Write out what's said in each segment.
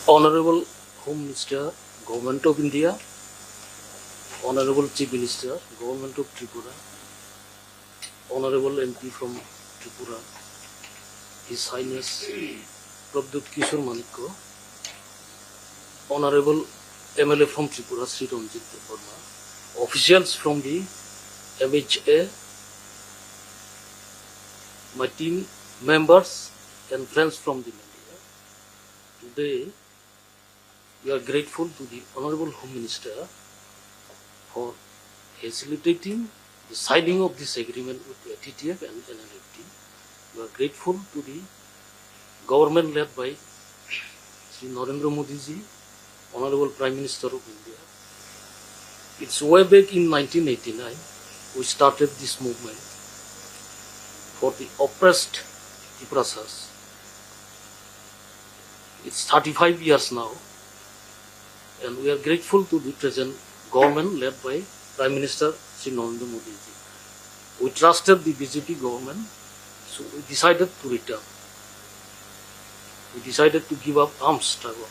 Honorable Home Minister, Government of India, Honorable Chief Minister, Government of Tripura, Honorable MP from Tripura, His Highness Prabdut Kishore Manikko, Honorable MLA from Tripura, Sri Ranjit Verma, officials from the MHA, my team members and friends from the media. Today, we are grateful to the Honorable Home Minister for facilitating the signing of this agreement with the TTF and NLFT. We are grateful to the government led by Sri Narendra Modi ji, Honorable Prime Minister of India. It's way back in 1989 we started this movement for the oppressed Tripuras. It's 35 years now, and we are grateful to the present government led by Prime Minister Sri Narendra Modi ji. We trusted the BJP government, so we decided to return. We decided to give up arms struggle,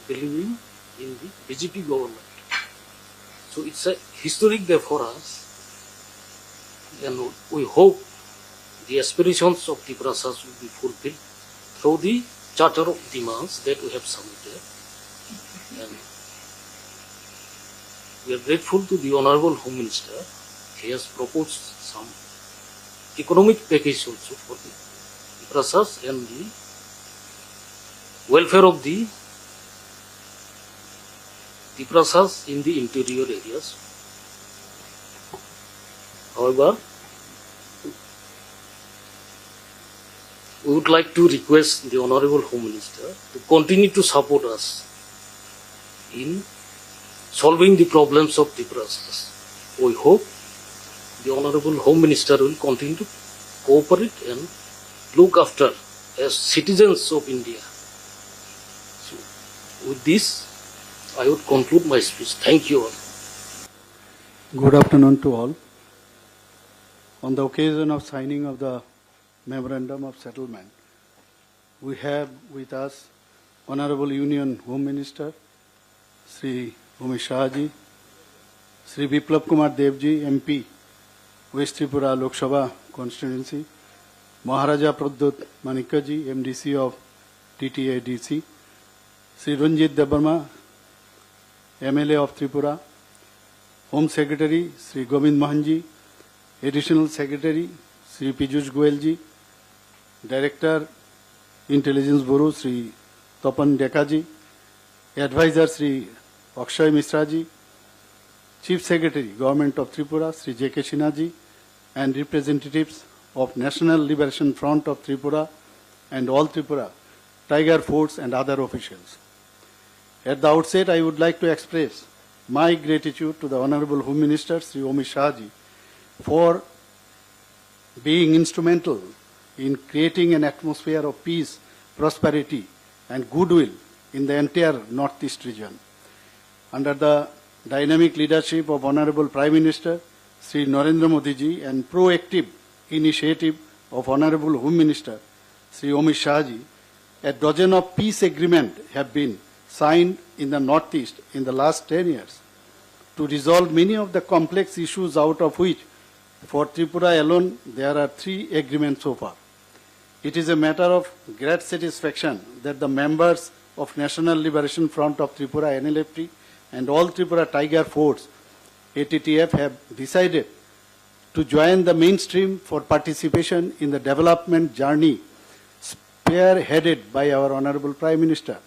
believing in the BJP government. So it's a historic day for us, and we hope the aspirations of Tripuras will be fulfilled through the Charter of Demands that we have submitted. And we are grateful to the Honorable Home Minister. He has proposed some economic package also for the Tripuras and the welfare of the Tripuras in the interior areas. However, we would like to request the Honorable Home Minister to continue to support us in solving the problems of Tripuras. We hope the Honorable Home Minister will continue to cooperate and look after as citizens of India. So, with this, I would conclude my speech. Thank you all. Good afternoon to all. On the occasion of signing of the Memorandum of Settlement, we have with us Honorable Union Home Minister Sri Amit Shah ji, Sri Biplab Kumar Dev ji, MP, West Tripura Lok Sabha Constituency, Maharaja Pradut Manikka ji, MDC of TTADC, Sri Ranjit Debarma, MLA of Tripura, Home Secretary Sri Govind Mohan ji, Additional Secretary Sri Piyush Goyal ji, Director Intelligence Bureau Sri Tapan Deka ji, Advisor Sri Akshay Misra ji, Chief Secretary Government of Tripura Sri J.K. Sinha ji, and representatives of National Liberation Front of Tripura and All Tripura Tiger Force and other officials. At the outset, I would like to express my gratitude to the Honorable Home Minister Sri Amit Shah ji for being instrumental in creating an atmosphere of peace, prosperity and goodwill in the entire Northeast region. Under the dynamic leadership of Honorable Prime Minister Sri Narendra Modi ji and proactive initiative of Honorable Home Minister Sri Amit Shah ji, a dozen of peace agreements have been signed in the Northeast in the last 10 years to resolve many of the complex issues, out of which for Tripura alone there are 3 agreements so far. It is a matter of great satisfaction that the members of National Liberation Front of Tripura NLFT and All Tripura Tiger Force ATTF have decided to join the mainstream for participation in the development journey spearheaded by our Honorable Prime Minister.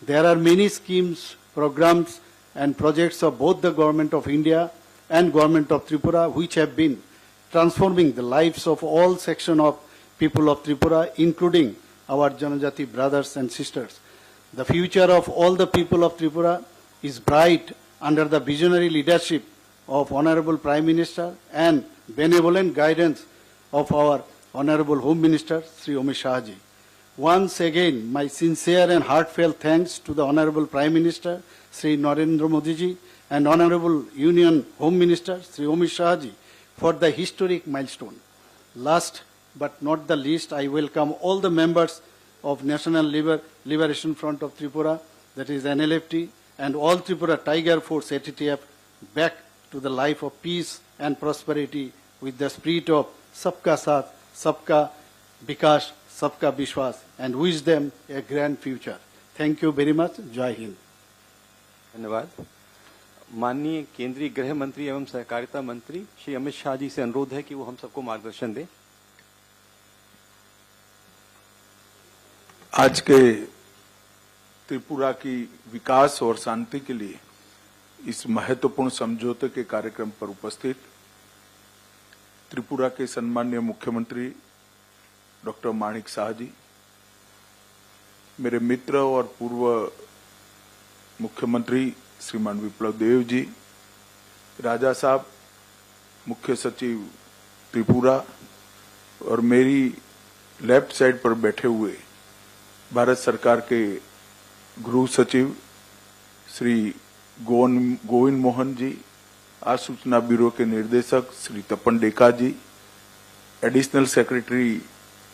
There are many schemes, programs and projects of both the Government of India and Government of Tripura which have been transforming the lives of all sections of people of Tripura, including our Janajati brothers and sisters. The future of all the people of Tripura is bright under the visionary leadership of Honorable Prime Minister and benevolent guidance of our Honorable Home Minister Sri Amit Shah ji. Once again, my sincere and heartfelt thanks to the Honorable Prime Minister Sri Narendra Modi ji and Honorable Union Home Minister Sri Amit Shah ji for the historic milestone. Last but not the least, I welcome all the members of National Liberation Front of Tripura, that is NLFT, and all Tripura Tiger Force ATTF back to the life of peace and prosperity with the spirit of Sabka Saath, Sabka Vikas, Sabka Vishwas, and wish them a grand future. Thank you very much. Jai Hind. धन्यवाद। माननीय केंद्रीय गृह मंत्री एवं सहकारिता मंत्री श्री अमित शाह जी से अनुरोध है कि वो हम सबको मार्गदर्शन दें। आज के त्रिपुरा की विकास और शांति के लिए इस महत्वपूर्ण समझौते के कार्यक्रम पर उपस्थित त्रिपुरा के सम्माननीय मुख्यमंत्री डॉक्टर माणिक साह जी, मेरे मित्र और पूर्व मुख्यमंत्री श्रीमान विप्लव देव जी, राजा साहब, मुख्य सचिव त्रिपुरा, और मेरी लेफ्ट साइड पर बैठे हुए भारत सरकार के गृह सचिव श्री गोविंद मोहन जी, आसूचना ब्यूरो के निर्देशक Shri Tapan Deka ji, additional secretary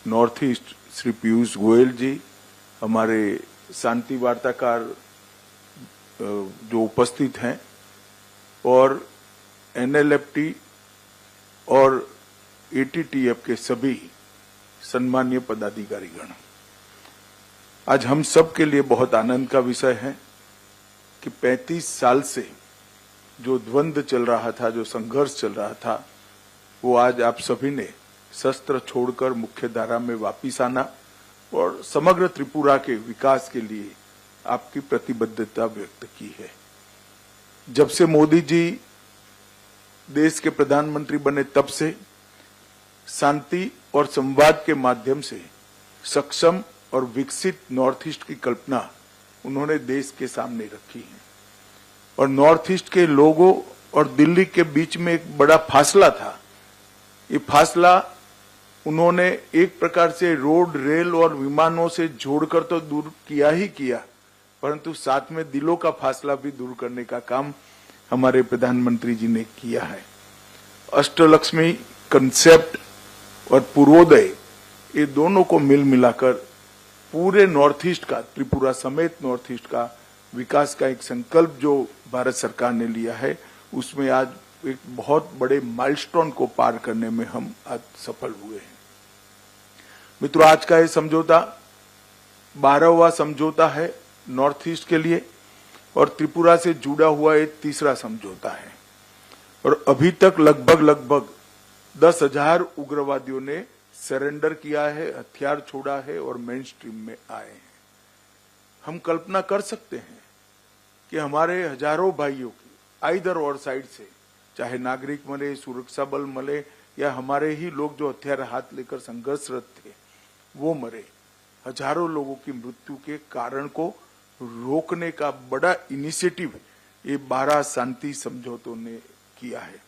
north east Shri Piyush Goyal ji, हमारे शांति वार्ताकार जो उपस्थित हैं, और एनएलएफटी और एटीटीएफ के सभी सम्मानीय पदाधिकारीगण, आज हम सब के लिए बहुत आनंद का विषय है कि 35 साल से जो द्वंद्व चल रहा था, जो संघर्ष चल रहा था, वो आज आप सभी ने शस्त्र छोड़कर मुख्य धारा में वापिस आना और समग्र त्रिपुरा के विकास के लिए आपकी प्रतिबद्धता व्यक्त की है। जब से मोदी जी देश के प्रधानमंत्री बने, तब से शांति और संवाद के माध्यम से सक्षम और विकसित नॉर्थ ईस्ट की कल्पना उन्होंने देश के सामने रखी है। और नॉर्थ ईस्ट के लोगों और दिल्ली के बीच में एक बड़ा फासला था। ये फासला उन्होंने एक प्रकार से रोड, रेल और विमानों से जोड़कर तो दूर किया ही किया, परंतु साथ में दिलों का फासला भी दूर करने का काम हमारे प्रधानमंत्री जी ने किया है। अष्टलक्ष्मी कंसेप्ट और पूर्वोदय, ये दोनों को मिल मिलाकर पूरे नॉर्थ ईस्ट का, त्रिपुरा समेत नॉर्थ ईस्ट का विकास का एक संकल्प जो भारत सरकार ने लिया है, उसमें आज एक बहुत बड़े माइलस्टोन को पार करने में हम आज सफल हुए हैं। मित्रों, आज का ये समझौता 12वां समझौता है नॉर्थ ईस्ट के लिए और त्रिपुरा से जुड़ा हुआ एक तीसरा समझौता है। और अभी तक लगभग 10,000 उग्रवादियों ने सरेंडर किया है, हथियार छोड़ा है और मेन स्ट्रीम में आए हैं। हम कल्पना कर सकते हैं कि हमारे हजारों भाइयों की आइदर और साइड से, चाहे नागरिक मरे, सुरक्षा बल मरे या हमारे ही लोग जो हथियार हाथ लेकर संघर्षरत थे वो मरे, हजारों लोगों की मृत्यु के कारण को रोकने का बड़ा इनिशिएटिव ये 12 शांति समझौतों ने किया है।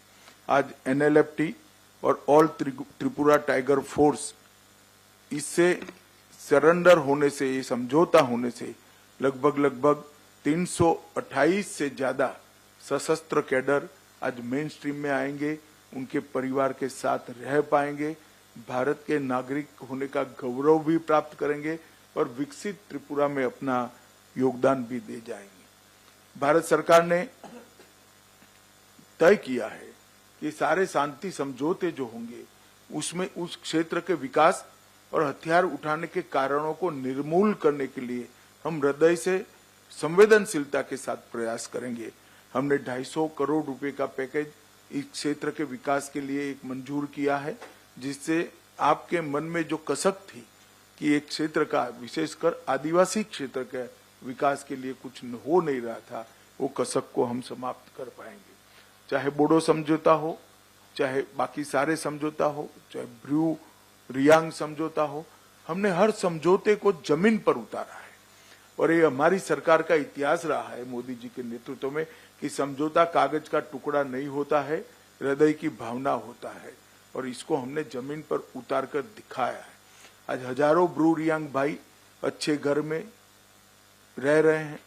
आज एनएलएफटी और ऑल त्रिपुरा टाइगर फोर्स, इससे सरेंडर होने से, ये समझौता होने से लगभग 328 से ज्यादा सशस्त्र कैडर आज मेन स्ट्रीम में आएंगे, उनके परिवार के साथ रह पाएंगे, भारत के नागरिक होने का गौरव भी प्राप्त करेंगे और विकसित त्रिपुरा में अपना योगदान भी दे जाएंगे। भारत सरकार ने तय किया है कि सारे शांति समझौते जो होंगे उसमें उस क्षेत्र के विकास और हथियार उठाने के कारणों को निर्मूल करने के लिए हम हृदय से संवेदनशीलता के साथ प्रयास करेंगे। हमने 250 करोड़ रुपए का पैकेज इस क्षेत्र के विकास के लिए एक मंजूर किया है, जिससे आपके मन में जो कसक थी कि एक क्षेत्र का, विशेषकर आदिवासी क्षेत्र के विकास के लिए कुछ हो नहीं रहा था, वो कसक को हम समाप्त कर पाएंगे। चाहे बोडो समझौता हो, चाहे बाकी सारे समझौता हो, चाहे ब्रू रियांग समझौता हो, हमने हर समझौते को जमीन पर उतारा है। और ये हमारी सरकार का इतिहास रहा है, मोदी जी के नेतृत्व में, कि समझौता कागज का टुकड़ा नहीं होता है, हृदय की भावना होता है, और इसको हमने जमीन पर उतार कर दिखाया है। आज हजारों ब्रू रियांग भाई अच्छे घर में रह रहे हैं,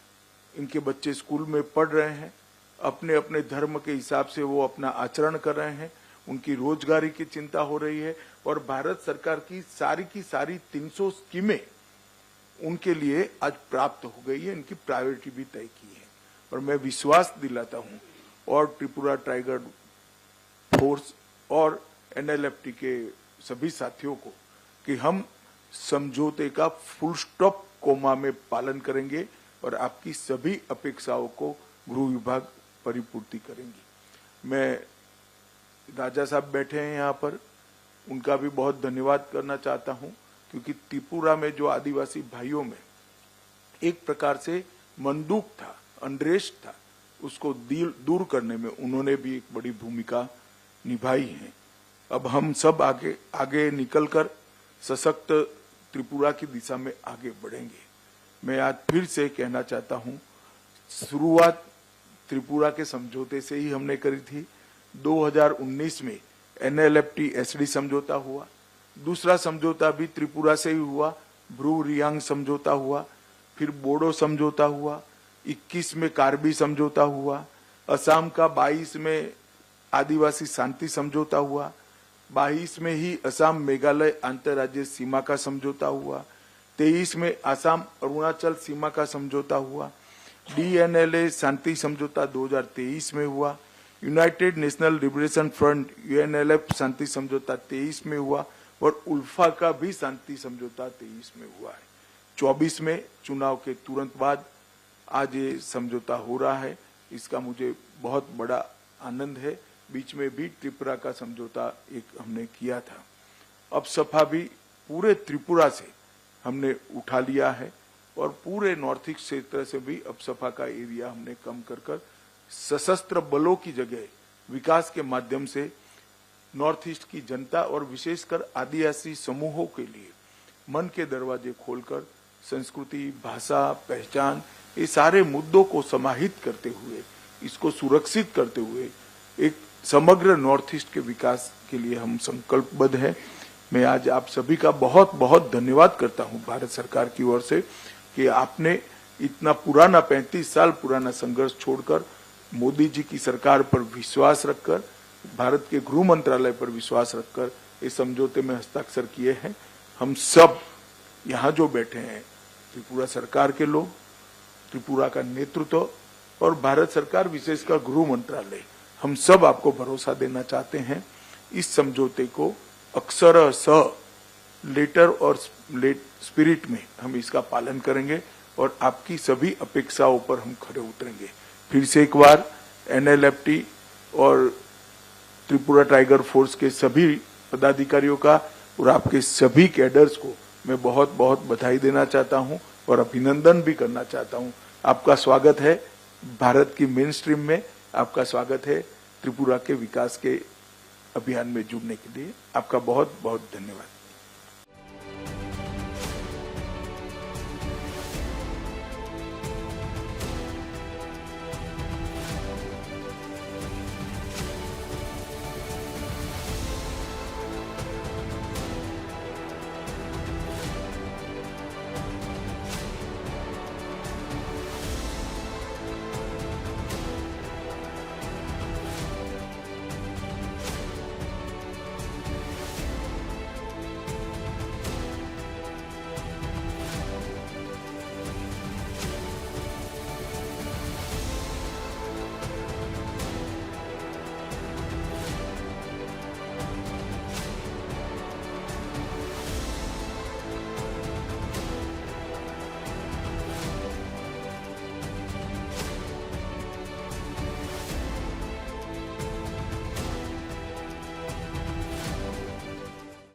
इनके बच्चे स्कूल में पढ़ रहे हैं, अपने अपने धर्म के हिसाब से वो अपना आचरण कर रहे हैं, उनकी रोजगारी की चिंता हो रही है और भारत सरकार की सारी 300 स्कीमें उनके लिए आज प्राप्त हो गई है, इनकी प्रायोरिटी भी तय की है। और मैं विश्वास दिलाता हूं और त्रिपुरा टाइगर फोर्स और एनएलएफटी के सभी साथियों को कि हम समझौते का फुल स्टॉप कोमा में पालन करेंगे और आपकी सभी अपेक्षाओं को गृह विभाग परिपूर्ति करेंगी। मैं राजा साहब बैठे हैं यहाँ पर, उनका भी बहुत धन्यवाद करना चाहता हूं क्योंकि त्रिपुरा में जो आदिवासी भाइयों में एक प्रकार से मंदूक था, अनरेस्ट था, उसको दूर करने में उन्होंने भी एक बड़ी भूमिका निभाई है। अब हम सब आगे निकलकर सशक्त त्रिपुरा की दिशा में आगे बढ़ेंगे। मैं आज फिर से कहना चाहता हूं, शुरुआत त्रिपुरा के समझौते से ही हमने करी थी। 2019 में एनएलएफटी एसडी समझौता हुआ, दूसरा समझौता भी त्रिपुरा से ही हुआ, ब्रू रियांग समझौता हुआ, फिर बोडो समझौता हुआ, 21 में कार्बी समझौता हुआ, असम का 22 में आदिवासी शांति समझौता हुआ, 22 में ही असम मेघालय अंतर्राज्यीय सीमा का समझौता हुआ, 23 में असम अरुणाचल सीमा का समझौता हुआ, डीएनएलए शांति समझौता 2023 में हुआ, United National Liberation Front UNLF शांति समझौता 23 में हुआ और उल्फा का भी शांति समझौता 23 में हुआ है। 24 में चुनाव के तुरंत बाद आज ये समझौता हो रहा है, इसका मुझे बहुत बड़ा आनंद है। बीच में भी त्रिपुरा का समझौता एक हमने किया था। अब सफा भी पूरे त्रिपुरा से हमने उठा लिया है और पूरे नॉर्थ ईस्ट क्षेत्र से भी अब सफा का एरिया हमने कम कर सशस्त्र बलों की जगह विकास के माध्यम से नॉर्थ ईस्ट की जनता और विशेषकर आदिवासी समूहों के लिए मन के दरवाजे खोलकर संस्कृति, भाषा, पहचान, ये सारे मुद्दों को समाहित करते हुए, इसको सुरक्षित करते हुए एक समग्र नॉर्थ ईस्ट के विकास के लिए हम संकल्पबद्ध हैं। मैं आज आप सभी का बहुत बहुत धन्यवाद करता हूं भारत सरकार की ओर से कि आपने इतना पुराना 35 साल पुराना संघर्ष छोड़कर मोदी जी की सरकार पर विश्वास रखकर, भारत के गृह मंत्रालय पर विश्वास रखकर इस समझौते में हस्ताक्षर किए हैं। हम सब यहाँ जो बैठे हैं, त्रिपुरा सरकार के लोग, त्रिपुरा का नेतृत्व और भारत सरकार विशेषकर गृह मंत्रालय, हम सब आपको भरोसा देना चाहते हैं। इस समझौते को अक्षरशः लेटर और स्पिरिट में हम इसका पालन करेंगे और आपकी सभी अपेक्षाओं पर हम खरे उतरेंगे। फिर से एक बार एनएलएफटी और त्रिपुरा टाइगर फोर्स के सभी पदाधिकारियों का और आपके सभी कैडर्स को मैं बहुत बहुत बधाई देना चाहता हूं और अभिनंदन भी करना चाहता हूं। आपका स्वागत है भारत की मेन स्ट्रीम में, आपका स्वागत है त्रिपुरा के विकास के अभियान में जुड़ने के लिए। आपका बहुत बहुत धन्यवाद।